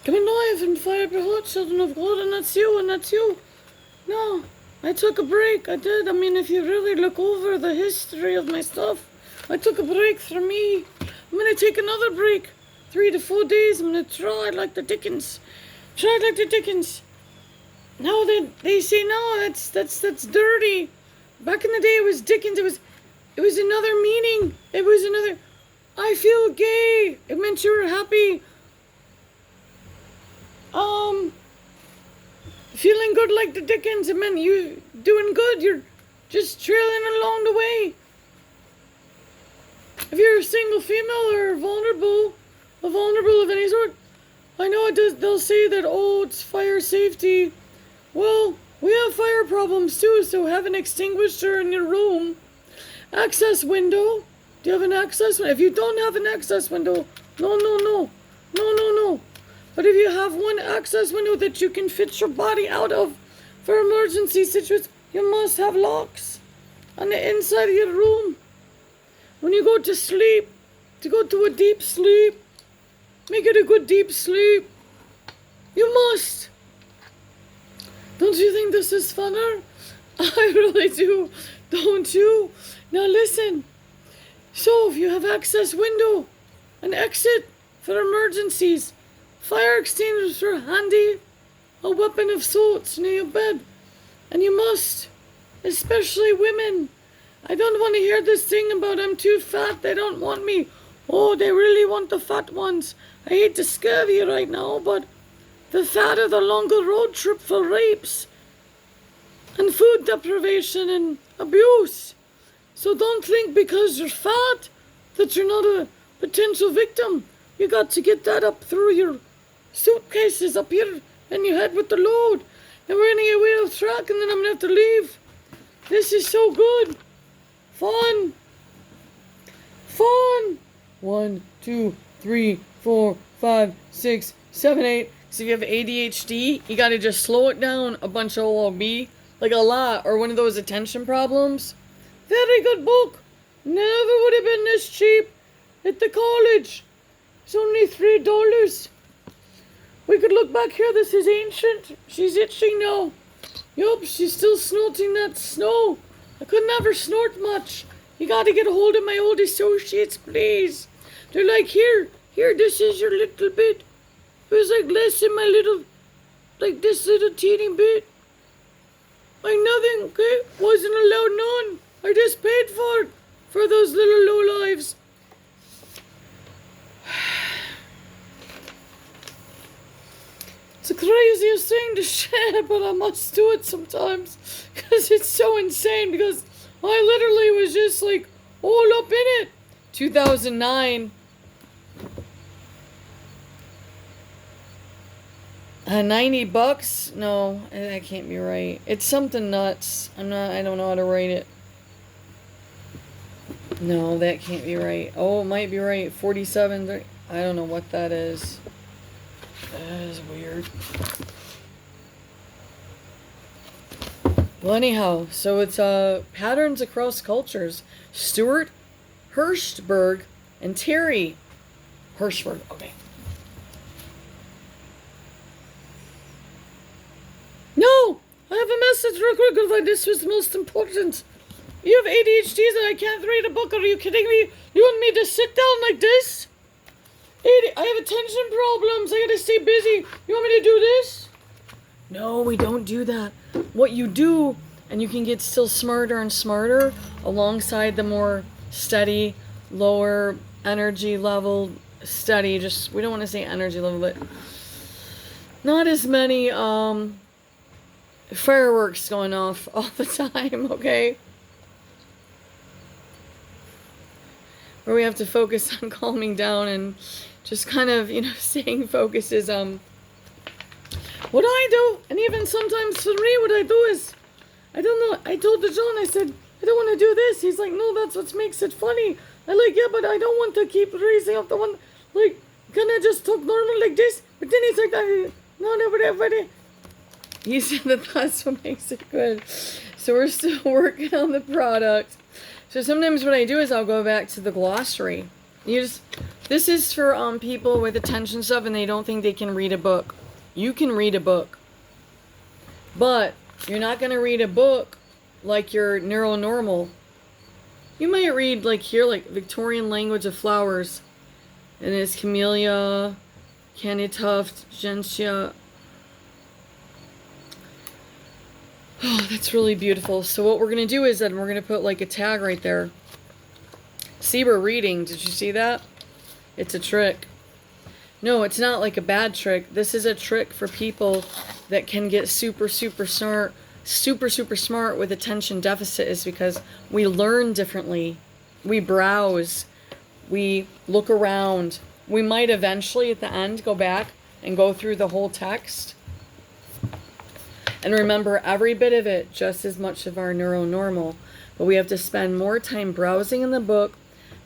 Come alive and fire up your heart, children of God, and that's you, and that's you. No, I took a break. I did. I mean, if you really look over the history of my stuff, I took a break for me. I'm gonna take another break. 3 to 4 days. I'm gonna try like the Dickens. Try like the Dickens. No, they say no. That's dirty. Back in the day, it was Dickens. It was another meaning. It was another. I feel gay. It meant you were happy. Feeling good like the Dickens. It meant you doing good. You're just trailing along the way. If you're a single female or vulnerable of any sort, I know it does. They'll say that, oh, it's fire safety. Well, we have fire problems too, so have an extinguisher in your room. Access window. Do you have an access window? If you don't have an access window, no. But if you have one access window that you can fit your body out of for emergency situations, you must have locks on the inside of your room. When you go to sleep, to go to a deep sleep, make it a good deep sleep. You must. Don't you think this is funner? I really do. Don't you? Now listen. So if you have access window, an exit for emergencies, fire extinguishers are handy, a weapon of sorts near your bed. And you must, especially women. I don't want to hear this thing about I'm too fat, they don't want me. Oh, they really want the fat ones. I hate to scare you right now, but the fatter the longer road trip for rapes and food deprivation and abuse. So don't think because you're fat that you're not a potential victim. You got to get that up through your suitcases up here and you head with the load. And we're gonna get way off track and then I'm gonna have to leave. This is so good. Fun. 1, 2, 3, 4, 5, 6, 7, 8. So if you have ADHD, you gotta just slow it down a bunch of OLB. Like a lot. Or one of those attention problems. Very good book. Never would have been this cheap at the college. It's only $3. We could look back here. This is ancient. She's itching now. Yup, she's still snorting that snow. I could never snort much. You gotta get a hold of my old associates, please. They're like, here, this is your little bit. It was like less in my little, like this little teeny bit. Like nothing, okay? Wasn't allowed none. I just paid for it. For those little low lives. It's the craziest thing to share, but I must do it sometimes. Because it's so insane. Because I literally was just like all up in it. 2009. $90? No, that can't be right. It's something nuts. I don't know how to write it. No, that can't be right. Oh, it might be right. 47. I don't know what that is. That is weird. Well, anyhow, so it's patterns across cultures. Stuart Hirschberg and Terry Hirschberg. Okay. No! I have a message real quick because this was the most important. You have ADHD and I can't read a book. Are you kidding me? You want me to sit down like this? I have attention problems. I gotta stay busy. You want me to do this? No, we don't do that. What you do, and you can get still smarter and smarter alongside the more steady, lower energy level, steady, just, we don't want to say energy level, but not as many fireworks going off all the time, okay? Where we have to focus on calming down and just kind of, staying focused is, what I do, and even sometimes for me, what I do is, I don't know, I told the John, I said, I don't want to do this. He's like, no, that's what makes it funny. I'm like, yeah, but I don't want to keep raising up the one, like, can I just talk normal like this? But then he's like, no, everybody. He said that that's what makes it good. So we're still working on the product. So sometimes what I do is I'll go back to the glossary This is for people with attention stuff and they don't think they can read a book. You can read a book. But you're not going to read a book like you're neuronormal. You might read like here, like Victorian language of flowers. And it's Camellia, Candytuft, Gentian. Oh, that's really beautiful. So what we're going to do is that we're going to put like a tag right there. See, we're reading. Did you see that? It's a trick. No, it's not like a bad trick. This is a trick for people that can get super smart with attention deficit, is because we learn differently. We browse. We look around. We might eventually at the end go back and go through the whole text and remember every bit of it, just as much of our neuronormal. But we have to spend more time browsing in the book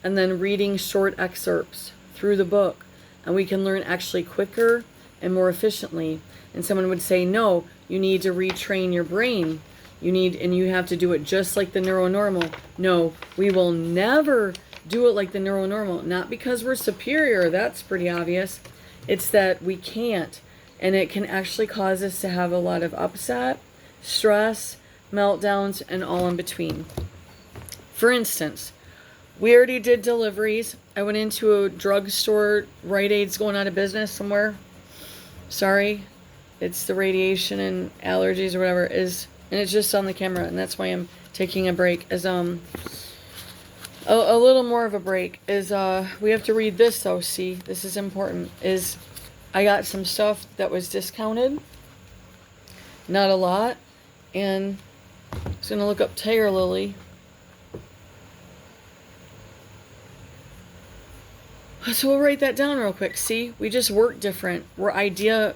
and then reading short excerpts through the book. And we can learn actually quicker and more efficiently. And someone would say, no, you need to retrain your brain. And you have to do it just like the neuronormal. No, we will never do it like the neuronormal. Not because we're superior, that's pretty obvious. It's that we can't. And it can actually cause us to have a lot of upset, stress, meltdowns, and all in between. For instance, we already did deliveries. I went into a drugstore. Rite Aid's going out of business somewhere. Sorry. It's the radiation and allergies or whatever it is. And it's just on the camera. And that's why I'm taking a break. A little more of a break. We have to read this though. See, this is important. I got some stuff that was discounted. Not a lot. And I was going to look up Tiger Lily. So we'll write that down real quick. See, we just work different. We're idea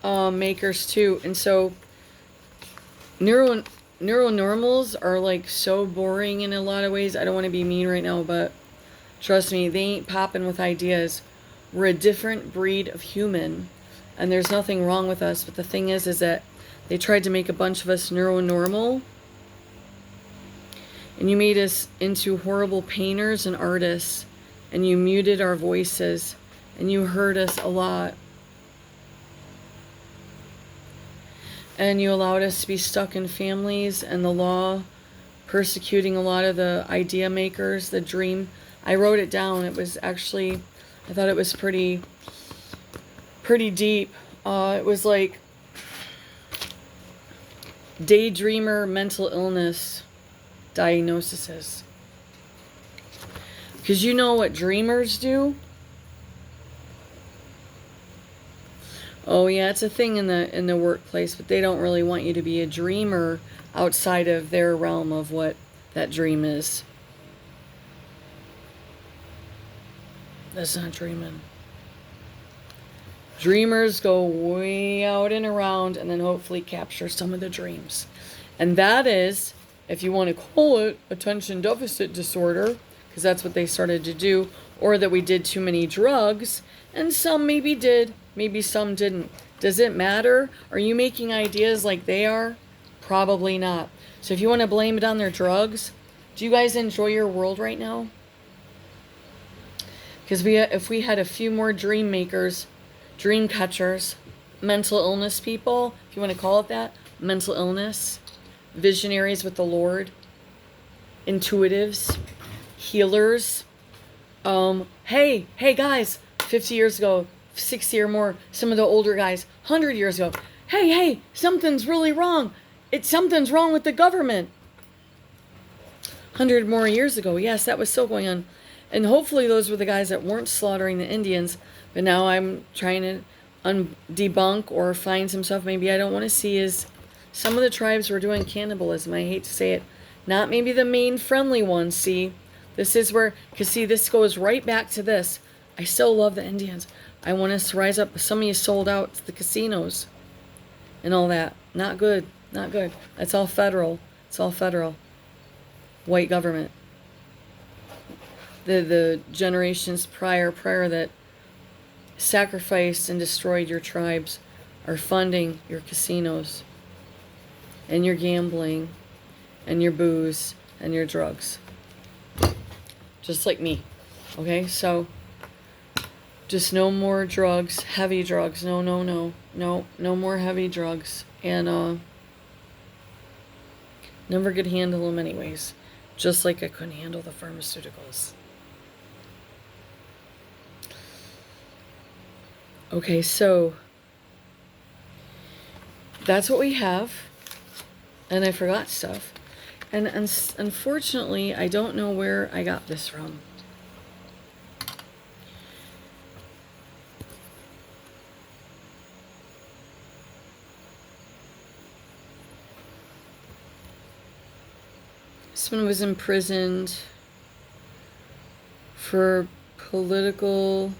makers too. And so neuronormals are like so boring in a lot of ways. I don't want to be mean right now, but trust me, they ain't popping with ideas. We're a different breed of human, and there's nothing wrong with us. But the thing is that they tried to make a bunch of us neuronormal, and you made us into horrible painters and artists, and you muted our voices, and you hurt us a lot. And you allowed us to be stuck in families and the law, persecuting a lot of the idea makers, the dream. I wrote it down. It was actually, I thought it was pretty deep. It was like daydreamer mental illness diagnoses. Because you know what dreamers do? Oh yeah, it's a thing in the workplace, but they don't really want you to be a dreamer outside of their realm of what that dream is. That's not dreaming. Dreamers go way out and around and then hopefully capture some of the dreams. And that is, if you want to call it attention deficit disorder, because that's what they started to do, or that we did too many drugs, and some maybe did, maybe some didn't. Does it matter? Are you making ideas like they are? Probably not. So if you want to blame it on their drugs, do you guys enjoy your world right now? Because if we had a few more dream makers, dream catchers, mental illness people, if you want to call it that, mental illness, visionaries with the Lord, intuitives, healers. Hey guys, 50 years ago, 60 or more, some of the older guys, 100 years ago. Hey, something's really wrong. Something's wrong with the government. 100 more years ago, yes, that was still going on. And hopefully those were the guys that weren't slaughtering the Indians. But now I'm trying to debunk or find some stuff maybe I don't want to see is some of the tribes were doing cannibalism. I hate to say it. Not maybe the main friendly ones, see. This is where, because see, this goes right back to this. I still love the Indians. I want us to rise up. Some of you sold out to the casinos and all that. Not good. Not good. It's all federal. It's all federal. White government. The generations prior that sacrificed and destroyed your tribes are funding your casinos and your gambling and your booze and your drugs. Just like me. Okay, so just no more drugs, heavy drugs. No, no, no. No, no more heavy drugs. And never could handle them anyways. Just like I couldn't handle the pharmaceuticals. Okay, so that's what we have. And I forgot stuff. And unfortunately, I don't know where I got this from. This one was imprisoned for political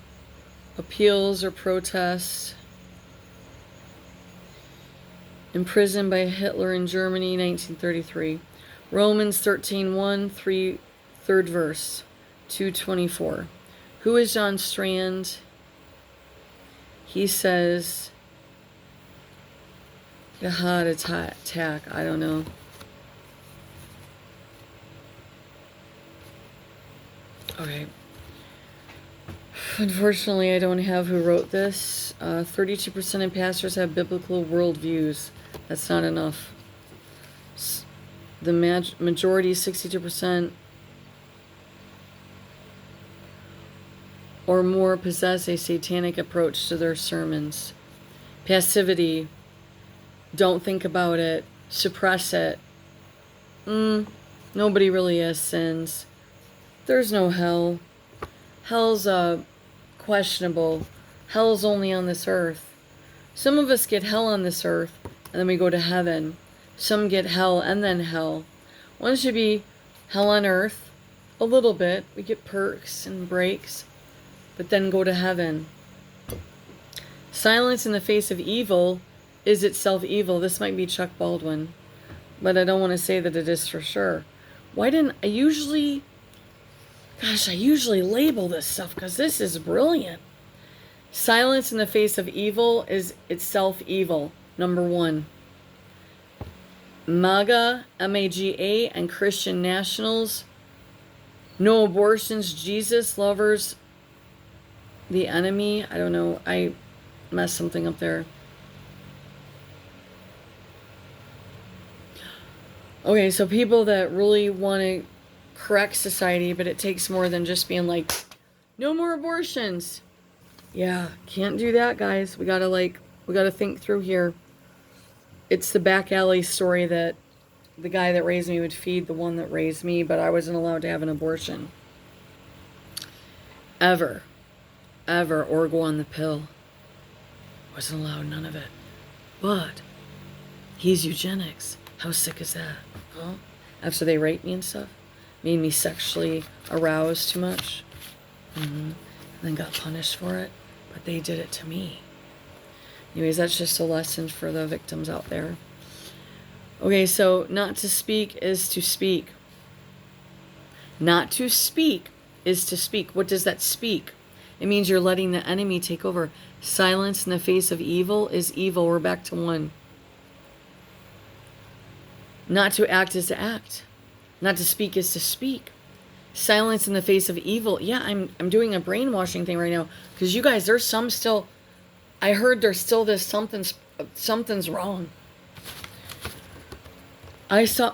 appeals or protests. Imprisoned by Hitler in Germany, 1933. Romans 13:1, 3rd verse, 224. Who is John Strand? He says, a heart attack. I don't know. Okay. Unfortunately, I don't have who wrote this. 32% of pastors have biblical worldviews. That's not enough. The majority, 62% or more, possess a satanic approach to their sermons. Passivity. Don't think about it. Suppress it. Nobody really has sins. There's no hell. Hell's questionable. Hell's only on this earth. Some of us get hell on this earth, and then we go to heaven. Some get hell and then hell. One should be hell on earth, a little bit. We get perks and breaks, but then go to heaven. Silence in the face of evil is itself evil. This might be Chuck Baldwin, but I don't want to say that it is for sure. Why didn't I usually... Gosh, I usually label this stuff because this is brilliant. Silence in the face of evil is itself evil. Number 1. MAGA, M-A-G-A, and Christian nationals. No abortions, Jesus lovers, the enemy. I don't know. I messed something up there. Okay, so people that really want to correct society, but it takes more than just being like, no more abortions. Yeah, can't do that, guys. We gotta think through here. It's the back alley story that the guy that raised me would feed the one that raised me, but I wasn't allowed to have an abortion. Ever. Or go on the pill. Wasn't allowed none of it. But he's eugenics. How sick is that? Huh? After they raped me and stuff. Made me sexually aroused too much. And then got punished for it. But they did it to me. Anyways, that's just a lesson for the victims out there. Okay, so not to speak is to speak. Not to speak is to speak. What does that speak? It means you're letting the enemy take over. Silence in the face of evil is evil. We're back to 1. Not to act is to act. Not to speak is to speak. Silence in the face of evil. Yeah, I'm doing a brainwashing thing right now. Because you guys, there's some still... I heard there's still this something's wrong. I saw...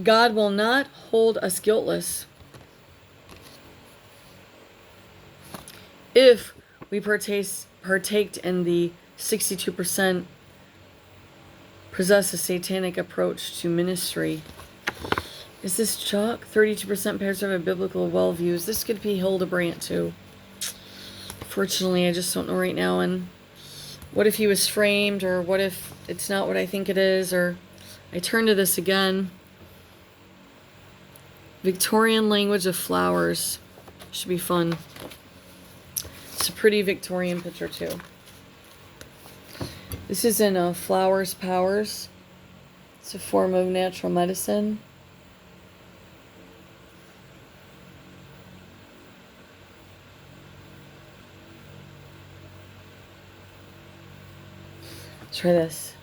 God will not hold us guiltless if we partaked in the 62% possess a satanic approach to ministry. Is this Chuck? 32% pastors have biblical worldviews. This could be Hildebrandt too. Fortunately, I just don't know right now. And what if he was framed, or what if it's not what I think it is? Or I turn to this again. Victorian language of flowers. Should be fun. It's a pretty Victorian picture too. This is in Flowers Powers. It's a form of natural medicine. Let's try this.